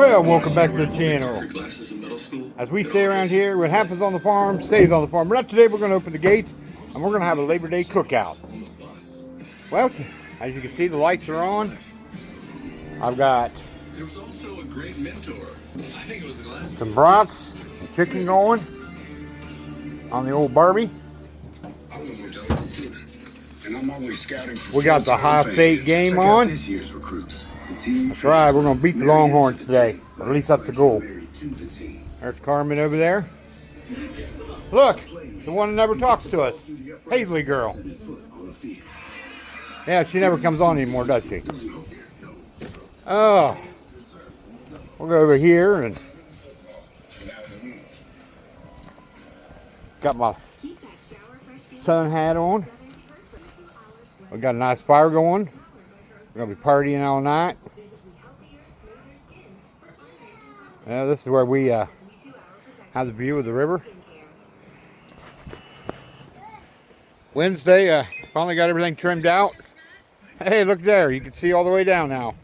Well, welcome back to the channel. As we say around here, what happens on the farm stays on the farm. But today we're going to open the gates and we're going to have a Labor Day cookout. Well, as you can see, the lights are on. I've got some brats and chicken going on the old Barbie. We got the high fate game on. That's right, we're going to beat the Longhorns today. At least that's the goal. There's Carmen over there. Look, the one that never talks to us. Paisley girl. Yeah, she never comes on anymore, does she? Oh. We'll go over here and got my sun hat on. We got a nice fire going. We're going to be partying all night. This is where we have the view of the river. Wednesday, finally got everything trimmed out. Hey, look there. You can see all the way down now.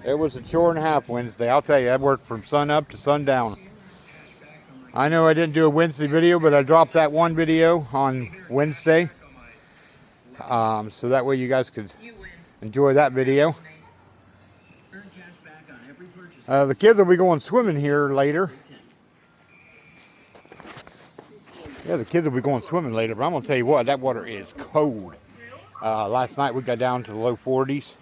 It was a chore and a half Wednesday. I'll tell you, I worked from sun up to sundown. I know I didn't do a Wednesday video, but I dropped that one video on Wednesday. So that way you guys could enjoy that video. The kids will be going swimming here later. Yeah, the kids will be going swimming later, but I'm going to tell you what, that water is cold. Last night we got down to the low 40s.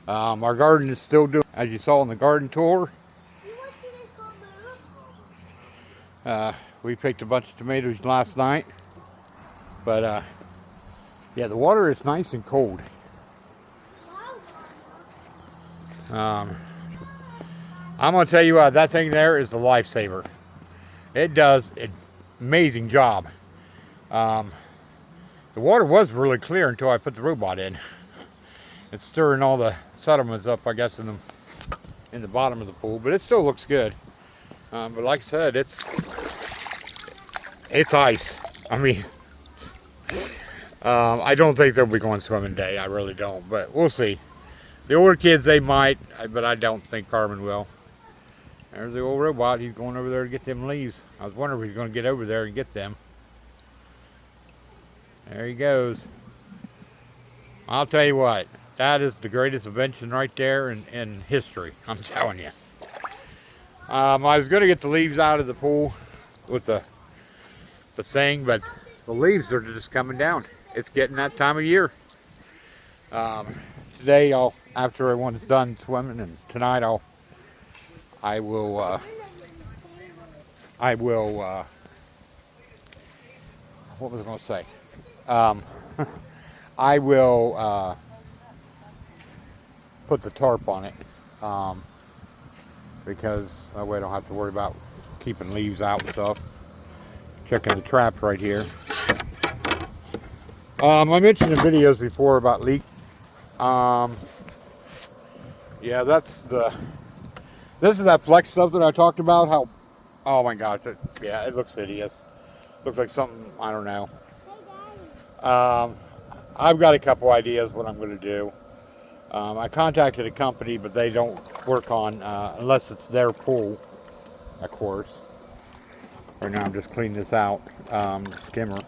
Our garden is still doing, as you saw in the garden tour. We picked a bunch of tomatoes last night. But, yeah, the water is nice and cold. I'm going to tell you what, that thing there is a lifesaver. It does an amazing job. The water was really clear until I put the robot in. It's stirring all the sediments up, I guess, in the bottom of the pool, but it still looks good. But like I said, it's ice. I mean, I don't think they'll be going swimming today. I really don't, but we'll see. The older kids, they might, but I don't think Carmen will. There's the old robot. He's going over there to get them leaves. I was wondering if he's going to get over there and get them. There he goes. I'll tell you what, that is the greatest invention right there in history. I'm telling you. I was going to get the leaves out of the pool with the thing, but the leaves are just coming down. It's getting that time of year. Today, after everyone's done swimming, and tonight I will, what was I going to say? I will put the tarp on it, because that way I don't have to worry about keeping leaves out and stuff. Checking the trap right here. I mentioned in videos before about leak. Yeah, this is that flex stuff that I talked about. How, oh my gosh, yeah, it looks hideous. Looks like something, I don't know. I've got a couple ideas what I'm going to do. I contacted a company, but they don't work on, unless it's their pool, of course. Right now I'm just cleaning this out, skimmer.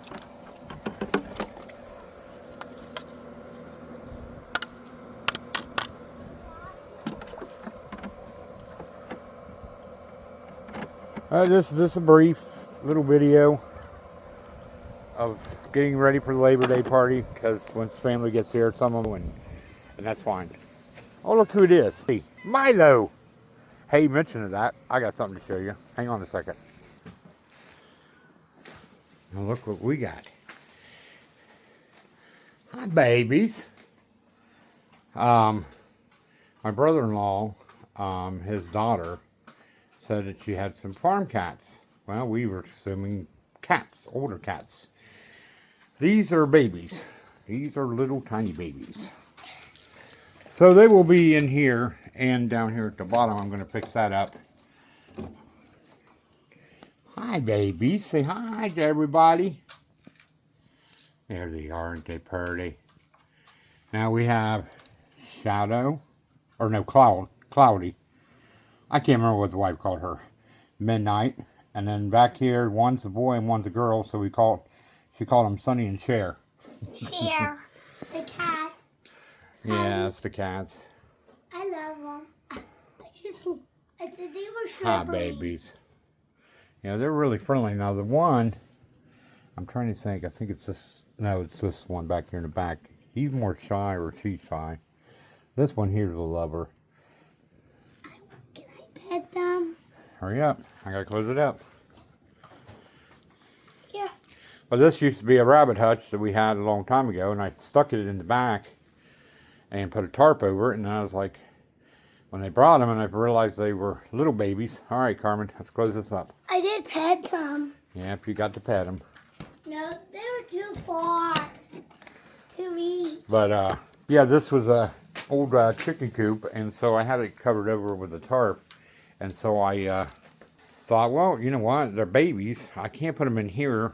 This is a brief little video of getting ready for the Labor Day party, because once family gets here, some of them, and that's fine. Oh, look who it is. Hey, Milo. Hey, mention of that, I got something to show you. Hang on a second. Now look what we got. Hi, babies. My brother-in-law, his daughter, said that she had some farm cats. Well, we were assuming cats, older cats. These are babies. These are little tiny babies. So they will be in here and down here at the bottom. I'm going to fix that up. Hi, babies. Say hi to everybody. There they are, aren't they pretty? Now we have Shadow, or no, Cloudy. I can't remember what the wife called her. Midnight. And then back here, one's a boy and one's a girl, so she called them Sonny and Cher. Cher, the cat. Yeah, it's the cats. I love them. I said they were Hi, slippery. babies. Yeah, they're really friendly. Now, the one, I'm trying to think. I think it's this. No, it's this one back here in the back. He's more shy, or she's shy. This one here's a lover. Can I pet them? Hurry up. I gotta close it up. Yeah. Well, this used to be a rabbit hutch that we had a long time ago, and I stuck it in the back and put a tarp over it, and I was like, when they brought them and I realized they were little babies. All right, Carmen, let's close this up. I did pet them. Yeah, if you got to pet them. No, they were too far to reach. But, yeah, this was a old chicken coop, and so I had it covered over with a tarp. And so I thought, well, you know what? They're babies. I can't put them in here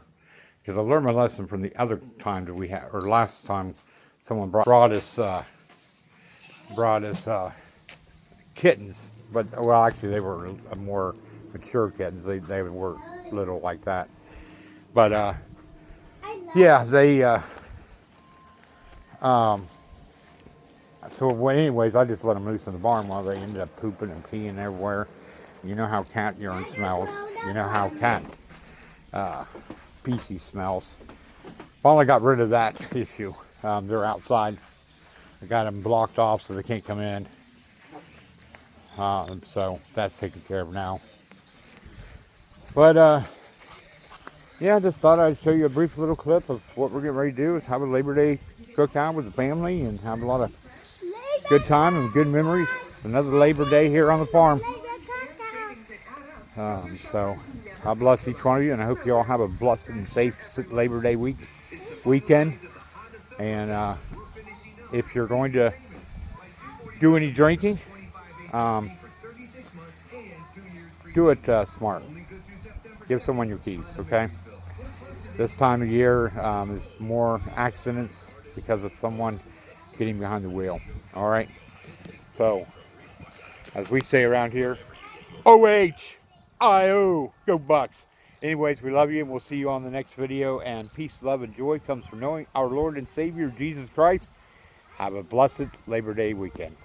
because I learned my lesson from the other time that we had, or last time someone brought us kittens. But, well, actually, they were more mature kittens. They were little like that. But, yeah, they, so well, anyways, I just let them loose in the barn while they ended up pooping and peeing everywhere. You know how cat urine smells. You know how cat feces smells. Finally got rid of that issue. They're outside. I got them blocked off so they can't come in. So that's taken care of now. But yeah, I just thought I'd show you a brief little clip of what we're getting ready to do is have a Labor Day cookout with the family and have a lot of good time and good memories. Another Labor Day here on the farm. So God bless each one of you, and I hope you all have a blessed and safe Labor Day weekend. And if you're going to do any drinking, do it smart. Give someone your keys, okay? This time of year is more accidents because of someone getting behind the wheel. All right. So, as we say around here, OHIO, go Bucks. Anyways, we love you, and we'll see you on the next video. And peace, love, and joy comes from knowing our Lord and Savior, Jesus Christ. Have a blessed Labor Day weekend.